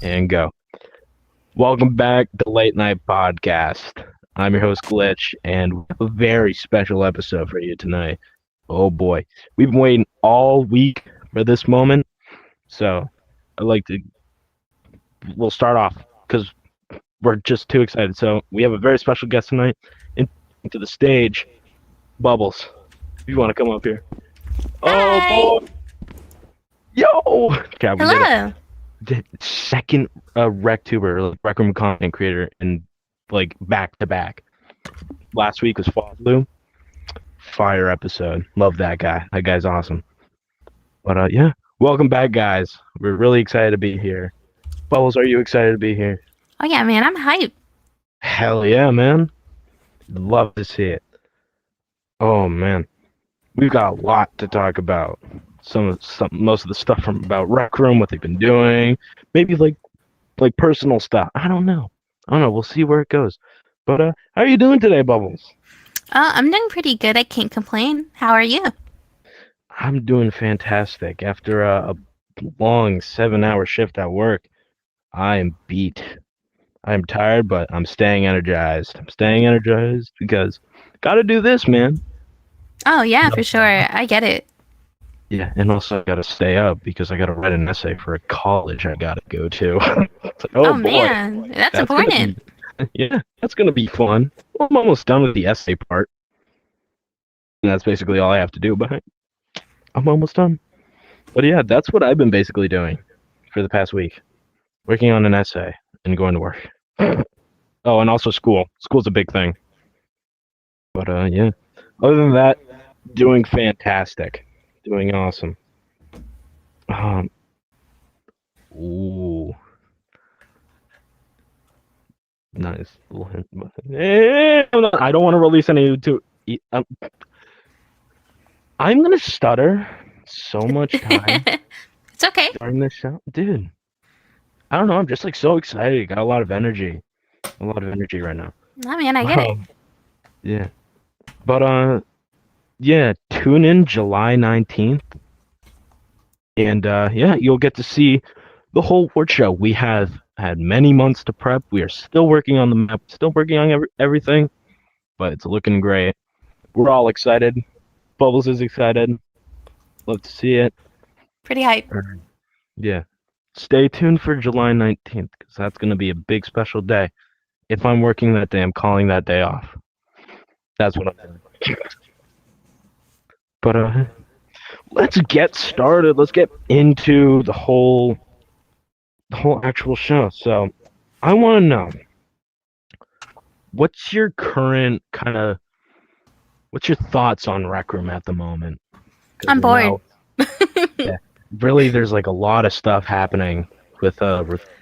and go. Welcome back to Late Night Podcast. I'm your host Glitch, and we have a very special episode for you tonight. Oh boy, we've been waiting all week for this moment, so I'd like to. We'll start off because we're just too excited. So we have a very special guest tonight. Into the stage, Bubbles. If you want to come up here. Oh Hi. boy, yo! God, we did it. Hello. The second RecTuber, Rec Room content creator, and like back to back. Last week was Fallblue. Fire episode. Love that guy. That guy's awesome. But yeah, welcome back, guys. We're really excited to be here. Bubbles, are you excited to be here? Oh yeah, man, I'm hyped. Hell yeah, man. Love to see it. Oh man, we've got a lot to talk about. Most of the stuff from about Rec Room, what they've been doing, maybe like personal stuff. I don't know. We'll see where it goes. But how are you doing today, Bubbles? I'm doing pretty good. I can't complain. How are you? I'm doing fantastic. After a long 7-hour shift at work, I am beat. I'm tired, but I'm staying energized. I'm staying energized because gotta do this, man. Oh yeah, for sure. I get it. Yeah, and also I gotta stay up because I gotta write an essay for a college I gotta go to. It's like, Oh boy, man, that's that's gonna important. be yeah, that's gonna be fun. Well, I'm almost done with the essay part, and that's basically all I have to do. But I'm almost done. But yeah, that's what I've been basically doing for the past week, working on an essay and going to work. Oh, and also school. School's a big thing. But yeah. Other than that, doing fantastic, doing awesome. Um, ooh, nice little hint. I don't want to release any to. I'm gonna stutter so much time It's okay. during this show, dude. I don't know. I'm just like so excited. Got a lot of energy right now. Oh man, I get it. Yeah. But yeah. Tune in July 19th, and yeah, you'll get to see the whole award show. We have had many months to prep. We are still working on the map, still working on everything, but it's looking great. We're all excited. Bubbles is excited. Love to see it. Pretty hype. Yeah. Stay tuned for July 19th because that's going to be a big special day. If I'm working that day, I'm calling that day off. That's what I'm doing. But let's get started. Let's get into the whole actual show. So, I want to know what's your current what's your thoughts on Rec Room at the moment? 'Cause I'm bored. yeah, really, there's like a lot of stuff happening with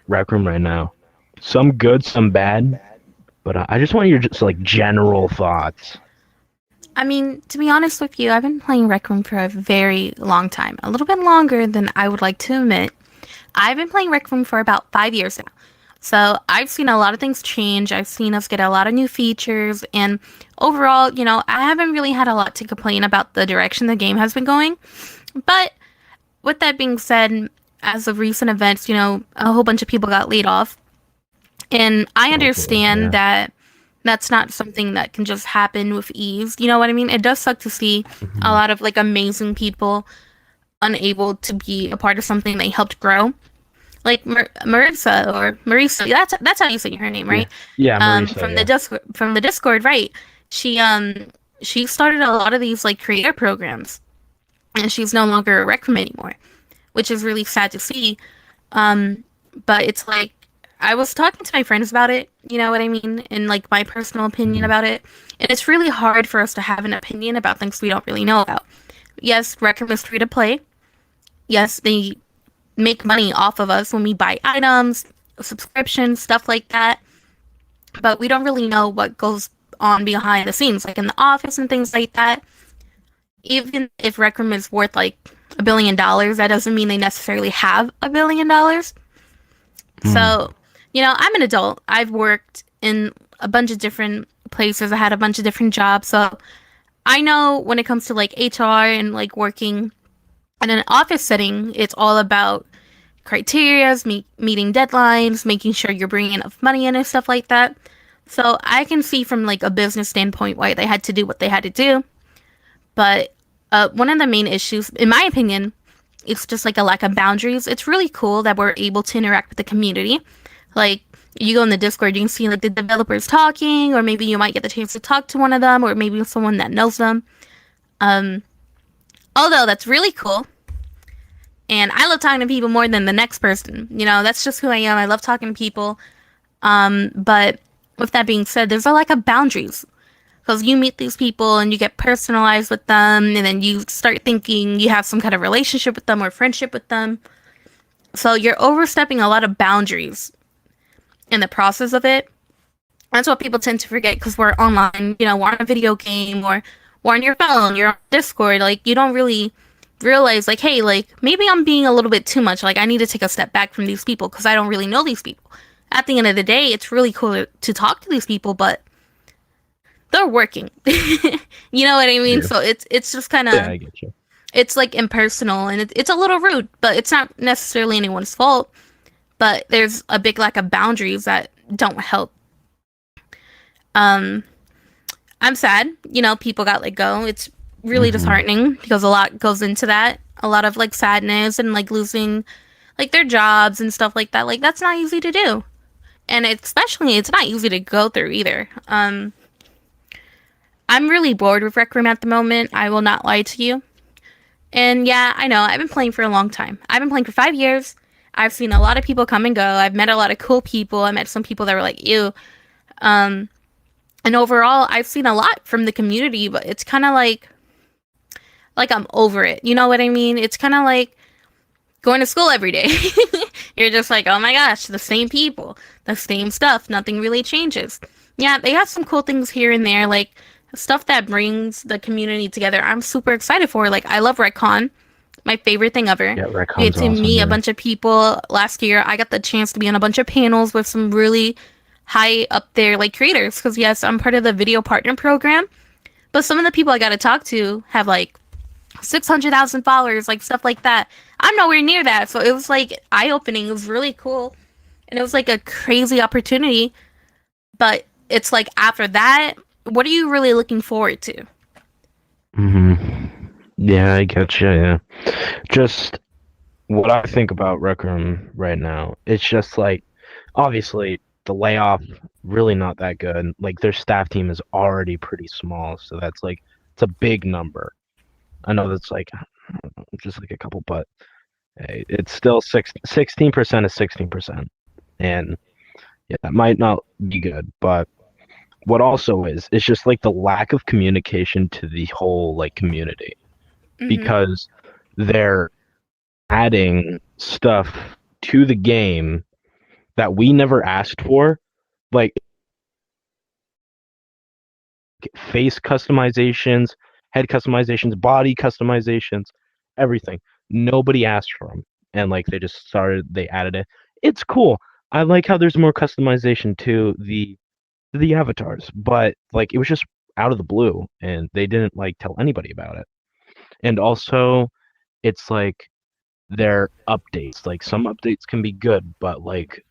Rec Room right now. Some good, some bad. But I just want your just like general thoughts. I mean, to be honest with you, I've been playing Rec Room for a very long time. A little bit longer than I would like to admit. I've been playing Rec Room for about 5 years now. So I've seen a lot of things change. I've seen us get a lot of new features. And overall, I haven't really had a lot to complain about the direction the game has been going. But with that being said, as of recent events, a whole bunch of people got laid off. And I understand Yeah. that that's not something that can just happen with ease. You know what I mean? It does suck to see a lot of like amazing people unable to be a part of something they helped grow. Like Marissa or Marisa, that's how you say her name, right? Yeah, Marisa. From Yeah. the Discord, right? She started a lot of these like creator programs, and she's no longer a rec room anymore, which is really sad to see. But it's like I was talking to my friends about it, you know what I mean, and like my personal opinion about it, and it's really hard for us to have an opinion about things we don't really know about. Yes, rec room is free to play. Yes, they make money off of us when we buy items, subscriptions, stuff like that. But we don't really know what goes on behind the scenes, like in the office and things like that. Even if Rec Room is worth like $1 billion, that doesn't mean they necessarily have $1 billion. So, I'm an adult. I've worked in a bunch of different places. I had a bunch of different jobs. So I know when it comes to like HR and like working in an office setting, it's all about criterias, meeting deadlines, making sure you're bringing enough money in and stuff like that. So I can see from like a business standpoint why they had to do what they had to do. But one of the main issues, in my opinion, it's just like a lack of boundaries. It's really cool that we're able to interact with the community. Like, you go in the Discord, you can see like the developers talking, or maybe you might get the chance to talk to one of them, or maybe someone that knows them. Um, Although that's really cool, and I love talking to people more than the next person. You know, that's just who I am. I love talking to people. But with that being said, there's a lack of boundaries because you meet these people and you get personalized with them, and then you start thinking you have some kind of relationship with them or friendship with them. So you're overstepping a lot of boundaries in the process of it. That's what people tend to forget because we're online, you know, we're on a video game or we're on your phone, you're on Discord. Like, you don't really realize, like, hey, like, maybe I'm being a little bit too much. Like, I need to take a step back from these people because I don't really know these people. At the end of the day, it's really cool to talk to these people, but they're working. You know what I mean? Yeah. So it's just kind of, Yeah, I get you. it's like impersonal, and it's a little rude, but it's not necessarily anyone's fault. But there's a big lack of boundaries that don't help. Um, I'm sad, you know, people got let go. It's really disheartening because a lot goes into that. A lot of like sadness and like losing like their jobs and stuff like that. Like, that's not easy to do. And especially it's not easy to go through either. I'm really bored with Rec Room at the moment. I will not lie to you. And yeah, I know, I've been playing for a long time. I've been playing for 5 years. I've seen a lot of people come and go. I've met a lot of cool people. I met some people that were like, ew. Um, and overall, I've seen a lot from the community, but it's kind of like I'm over it. You know what I mean? It's kind of like going to school every day. You're just like, oh my gosh, the same people, the same stuff. Nothing really changes. Yeah, they have some cool things here and there, like stuff that brings the community together. I'm super excited for. Like, I love Redcon. My favorite thing ever. Yeah, We Redcon's get to awesome. meet Yeah. a bunch of people last year. I got the chance to be on a bunch of panels with some really high up there like creators. Because yes, I'm part of the video partner program, but some of the people I got to talk to have like 600,000 followers, like stuff like that. I'm nowhere near that, so it was like eye opening. It was really cool, and it was like a crazy opportunity. But it's like after that, what are you really looking forward to? Yeah, I get you. Yeah, just what I think about Rec Room right now. It's just like, obviously, the layoff really not that good. Like, their staff team is already pretty small, so that's like it's a big number. I know that's like just like a couple, but hey, it's still 16% is 16%, and yeah, that might not be good. But what also is, it's just like the lack of communication to the whole like community Mm-hmm. because they're adding stuff to the game that we never asked for, like face customizations, head customizations, body customizations, everything. Nobody asked for them, and like they added it. It's cool. I like how there's more customization to the avatars, but like it was just out of the blue, and they didn't like tell anybody about it. And also, it's like their updates. Like, some updates can be good, but like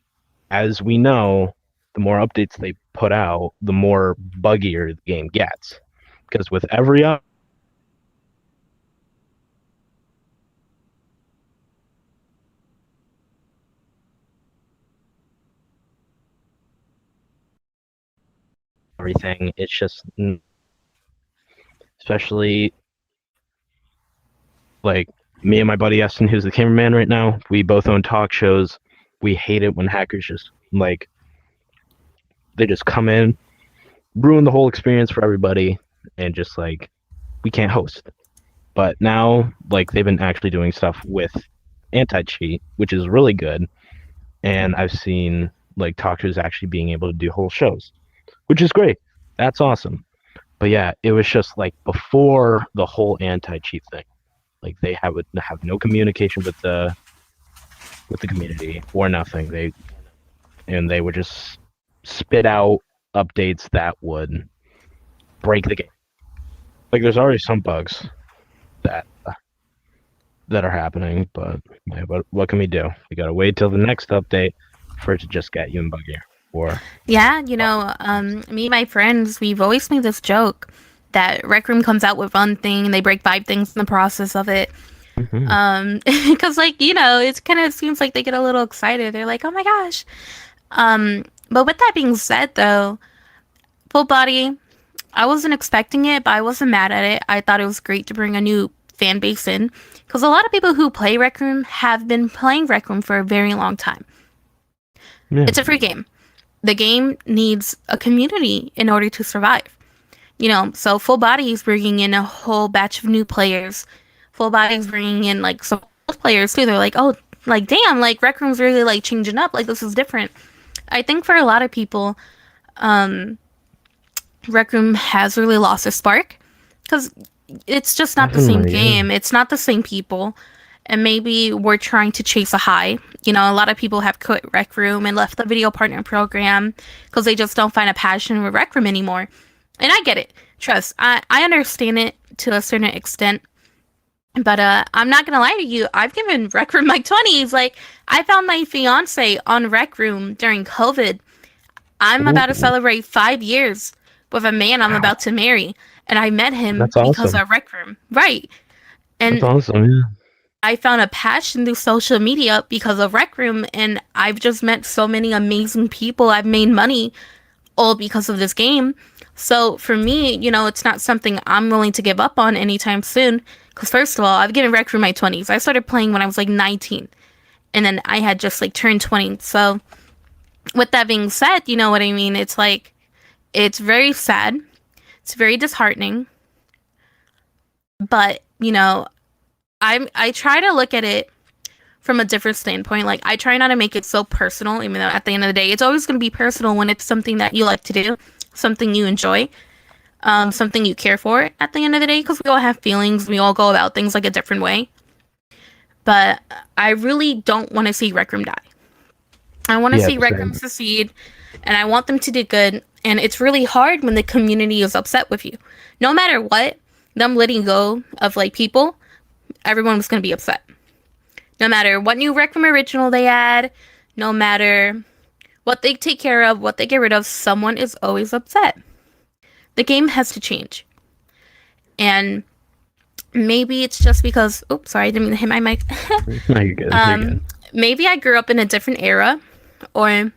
as we know, the more updates they put out, the more buggier the game gets. Because with everything, it's just especially like me and my buddy Eston, who's the cameraman right now. We both own talk shows. We hate it when hackers just like they just come in, ruin the whole experience for everybody, and just like we can't host. But now, like, they've been actually doing stuff with anti cheat, which is really good. And I've seen like talk shows actually being able to do whole shows, which is great. That's awesome. But yeah, it was just like before the whole anti cheat thing. Like, they would have no communication with the community or nothing. They would just spit out updates that would break the game. Like, there's already some bugs that that are happening, but yeah, what can we do? We gotta wait till the next update for it to just get even buggier. Or Yeah, me and my friends, we've always made this joke that Rec Room comes out with one thing and they break five things in the process of it. Mhm. Because it kind of seems like they get a little excited. They're like, oh my gosh. But with that being said, though, Full Body, I wasn't expecting it, but I wasn't mad at it. I thought it was great to bring a new fan base in because a lot of people who play Rec Room have been playing Rec Room for a very long time. Yeah. It's a free game. The game needs a community in order to survive. So Full Body is bringing in a whole batch of new players. Full Body is bringing in like some old players too. They're like, oh, like damn, like Rec Room's really like changing up. Like this is different. I think for a lot of people, Rec Room has really lost its spark because it's just not the same game. It's not the same people. And maybe we're trying to chase a high. A lot of people have quit Rec Room and left the video partner program because they just don't find a passion with Rec Room anymore. And I get it. Trust, I understand it to a certain extent. But I'm not gonna lie to you. I've given Rec Room my 20s. Like, I found my fiance on Rec Room during COVID. I'm about to celebrate 5 years with a man I'm about to marry. And I met him because of Rec Room. Right. And that's awesome, yeah. I found a passion through social media because of Rec Room, and I've just met so many amazing people. I've made money all because of this game. So for me, it's not something I'm willing to give up on anytime soon. Because first of all, I've given Rec Room my 20s. I started playing when I was like 19. And then I had just like turned 20. So with that being said, you know what I mean? It's like, it's very sad. It's very disheartening. But, I try to look at it from a different standpoint. Like, I try not to make it so personal, even though at the end of the day, it's always going to be personal when it's something that you like to do, something you enjoy, something you care for at the end of the day, because we all have feelings. We all go about things like a different way. But I really don't want to see Rec Room die. I want to see Rec Room succeed, and I want them to do good. And it's really hard when the community is upset with you. No matter what, them letting go of like people, everyone was going to be upset. No matter what new Rec Room original they add, no matter what they take care of, what they get rid of, someone is always upset. The game has to change. And maybe it's just because, oops, sorry, I didn't mean to hit my mic. No, you're good. You're good. Maybe I grew up in a different era, or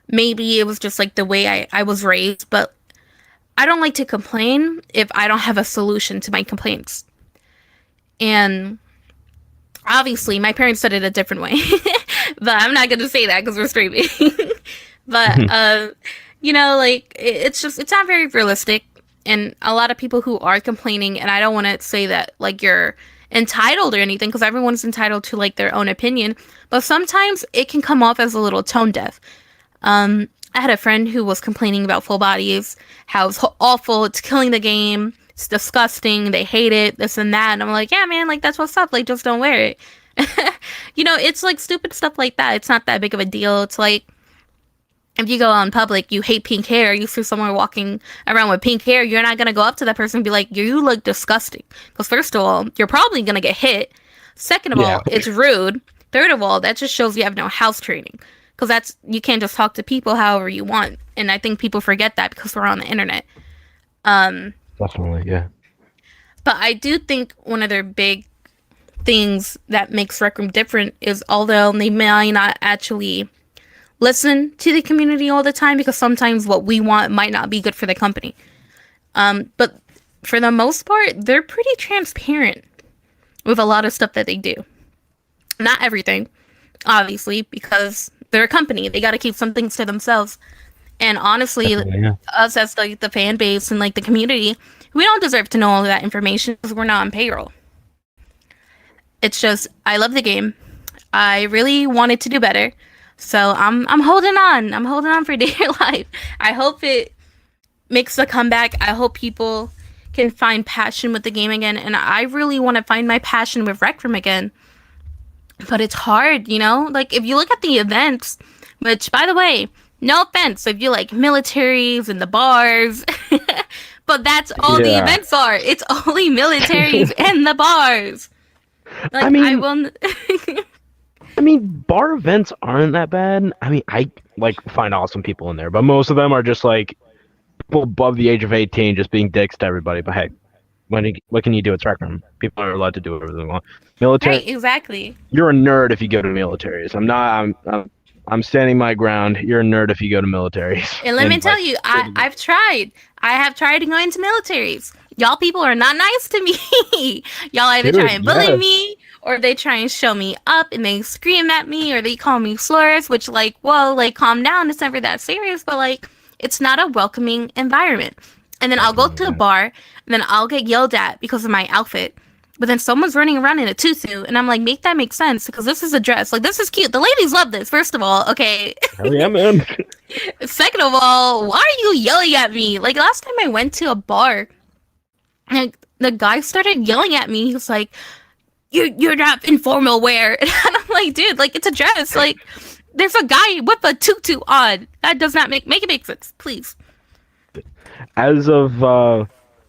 maybe it was just like the way I was raised, but I don't like to complain if I don't have a solution to my complaints. And obviously, my parents said it a different way, but I'm not going to say that because we're streaming. But, it's not very realistic. And a lot of people who are complaining, and I don't want to say that, like, you're entitled or anything, because everyone's entitled to, like, their own opinion. But sometimes it can come off as a little tone deaf. I had a friend who was complaining about Full Bodies, how it's awful, it's killing the game, it's disgusting, they hate it, this and that. And I'm like, yeah, man, like, that's what's up. Like, just don't wear it. It's like stupid stuff like that. It's not that big of a deal. It's like, if you go out in public, you hate pink hair, you see someone walking around with pink hair, you're not going to go up to that person and be like, you look disgusting. Because first of all, you're probably going to get hit. Second of all, it's rude. Third of all, that just shows you have no house training. Because you can't just talk to people however you want. And I think people forget that because we're on the internet. Definitely, yeah. But I do think one of their big things that makes Rec Room different is, although they may not actually listen to the community all the time, because sometimes what we want might not be good for the company. But for the most part, they're pretty transparent with a lot of stuff that they do. Not everything, obviously, because they're a company. They got to keep some things to themselves. And honestly, us as like the fan base and like the community, we don't deserve to know all of that information because we're not on payroll. It's just, I love the game. I really wanted to do better. So I'm holding on. I'm holding on for dear life. I hope it makes a comeback. I hope people can find passion with the game again. And I really want to find my passion with Rec Room again. But it's hard, Like, if you look at the events, which, by the way, no offense if you like militaries and the bars, but that's all the events are. It's only militaries and the bars. Like, I mean, will. bar events aren't that bad. I mean, I like find awesome people in there, but most of them are just like people above the age of 18 just being dicks to everybody. But hey, what can you do? It's Rec Room. People are allowed to do whatever they want. Military, Right, exactly. you're a nerd if you go to militaries. I'm not. I'm standing my ground. You're a nerd if you go to militaries. And let me And tell like, you, I've tried. I have tried to go into militaries. Y'all people are not nice to me. Y'all either try and bully yes. me, or they try and show me up and they scream at me, or they call me slurs, which, like, whoa, like, calm down. It's never that serious, but, like, it's not a welcoming environment. And then I'll go to a bar, and then I'll get yelled at because of my outfit. But then someone's running around in a tutu, and I'm like, make that make sense, because this is a dress. Like, this is cute. The ladies love this, first of all, okay? Hell yeah, man. Second of all, why are you yelling at me? Like, last time I went to a bar, and the guy started yelling at me. He was like, you're not in formal wear. And I'm like, dude, like, it's a dress. Like, there's a guy with a tutu on. That does not make it make sense, please. As of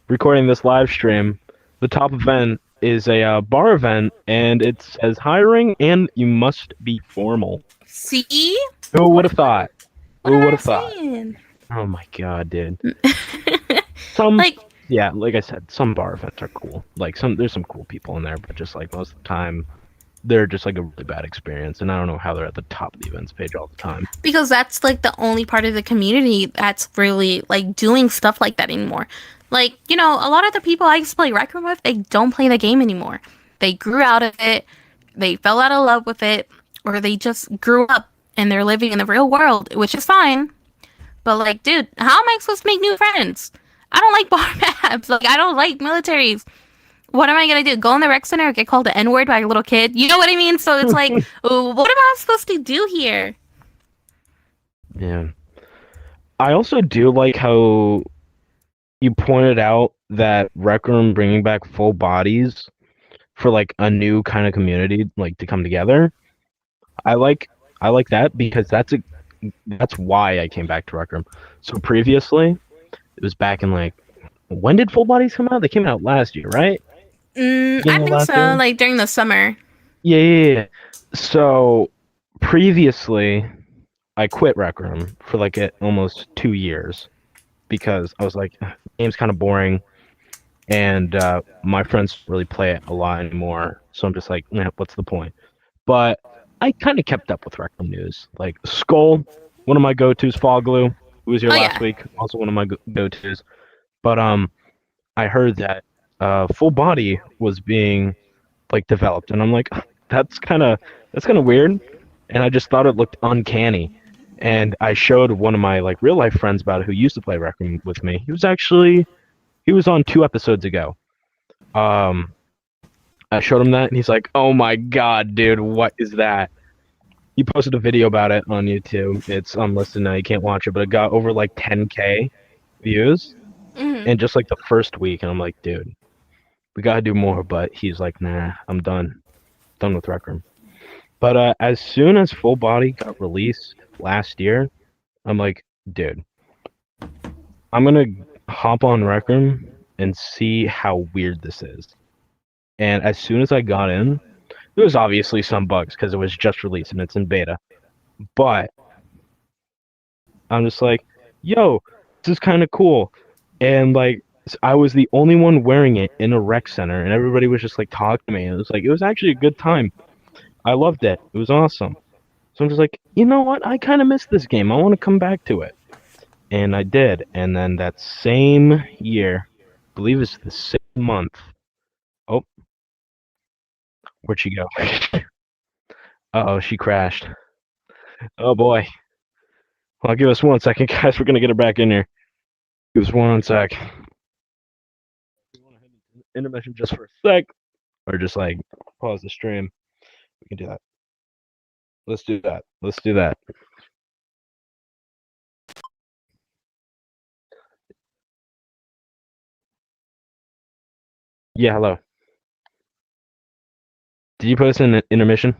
recording this live stream, the top event is a bar event, and it says hiring, and you must be formal. See? Who would have thought? What Who am would I have thought? saying? Oh my god, dude. Like, Yeah, like I said, some bar events are cool. Like there's some cool people in there, but just like most of the time, they're just like a really bad experience. And I don't know how they're at the top of the events page all the time. because that's like the only part of the community that's really like doing stuff like that anymore. Like, you know, a lot of the people I used to play Rec Room with, they don't play the game anymore. They grew out of it, they fell out of love with it, or they just grew up and they're living in the real world, which is fine. But like, dude, how am I supposed to make new friends? I don't like bar maps. Like, I don't like militaries. What am I gonna do? Go in the rec center and get called the N-word by a little kid? You know what I mean? So it's like, what am I supposed to do here? Yeah. I also do like how you pointed out that Rec Room bringing back full bodies for like a new kind of community, like to come together. I like that because that's why I came back to Rec Room. So previously, it was back in like, when did Full Bodies come out? They came out last year, right? I think so. Year? Like during the summer. Yeah. So previously, I quit Rec Room for like almost 2 years because I was like, the game's kind of boring, and my friends don't really play it a lot anymore. So I'm just like, what's the point? But I kind of kept up with Rec Room news. Like Skull, one of my go-tos. Fogglue, who was here last week, also one of my go-tos. But I heard that Full Body was being like developed, and I'm like, that's kind of weird, and I just thought it looked uncanny. And I showed one of my like real life friends about it who used to play Rec Room with me. He was on 2 episodes ago. I showed him that, and he's like, "Oh my god, dude, what is that?" He posted a video about it on YouTube. It's unlisted now, you can't watch it, but it got over like 10K views in just like the first week, and I'm like, dude, we gotta do more. But he's like, nah, I'm done with Rec Room. But as soon as Full Body got released last year, I'm like, dude, I'm gonna hop on Rec Room and see how weird this is. And as soon as I got in, there was obviously some bugs because it was just released and it's in beta. But I'm just like, yo, this is kind of cool. And like, I was the only one wearing it in a rec center, and everybody was just like talking to me. It was actually a good time. I loved it. It was awesome. So I'm just like, you know what? I kind of missed this game. I want to come back to it. And I did. And then that same year, I believe it's the same month. Oh, where'd she go? Uh-oh, she crashed. Oh boy. Well, give us 1 second, guys. We're gonna get her back in here. Give us 1 sec. You want to head into intermission just for a sec, or just like pause the stream? We can do that. Let's do that. Yeah, hello. Did you put us in an intermission?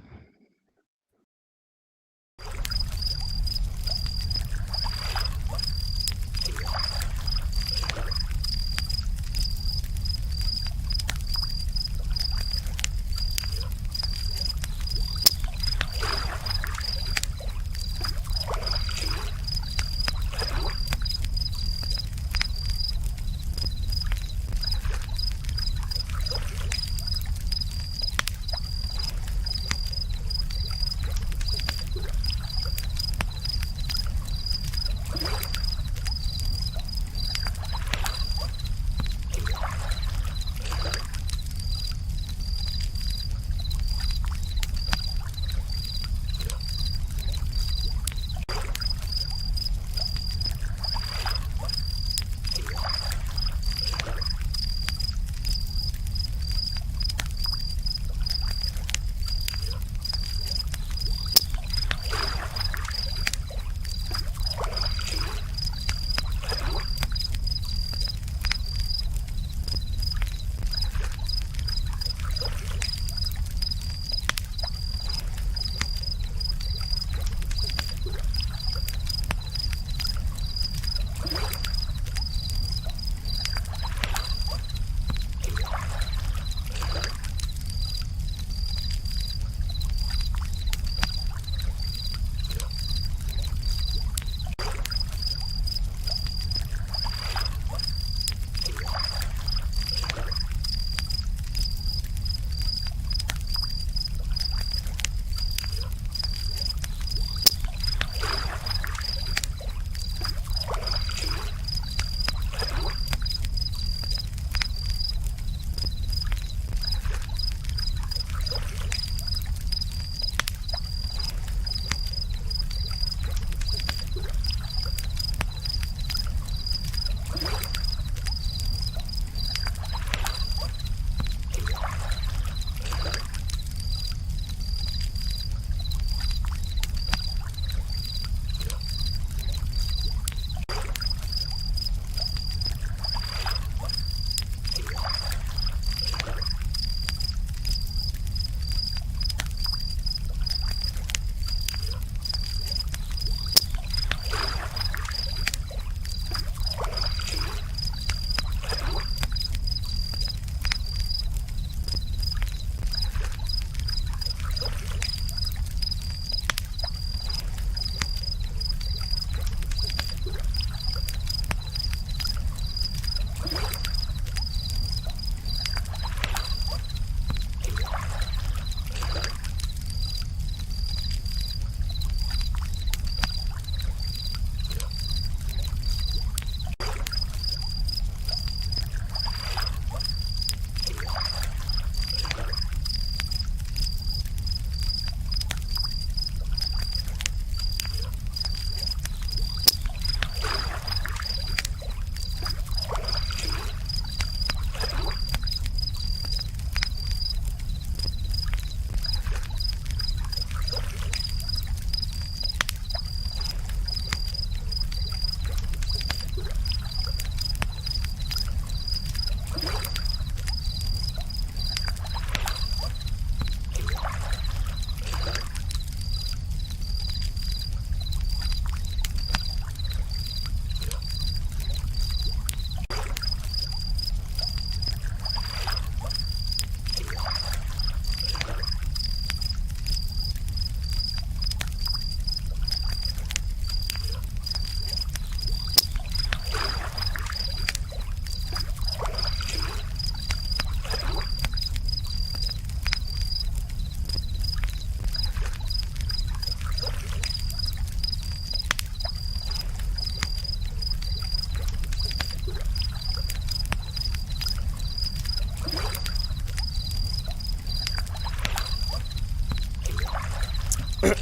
All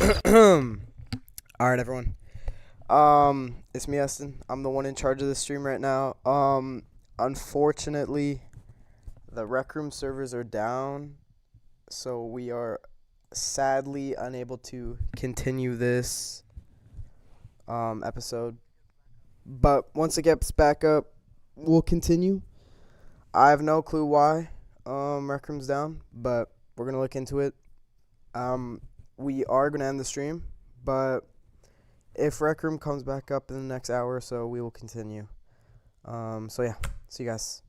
right, everyone. It's me, Eston. I'm the one in charge of the stream right now. Unfortunately, the Rec Room servers are down, so we are sadly unable to continue this episode. But once it gets back up, we'll continue. I have no clue why Rec Room's down, but we're gonna look into it. We are gonna end the stream, but if Rec Room comes back up in the next hour or so, we will continue. So yeah, see you guys.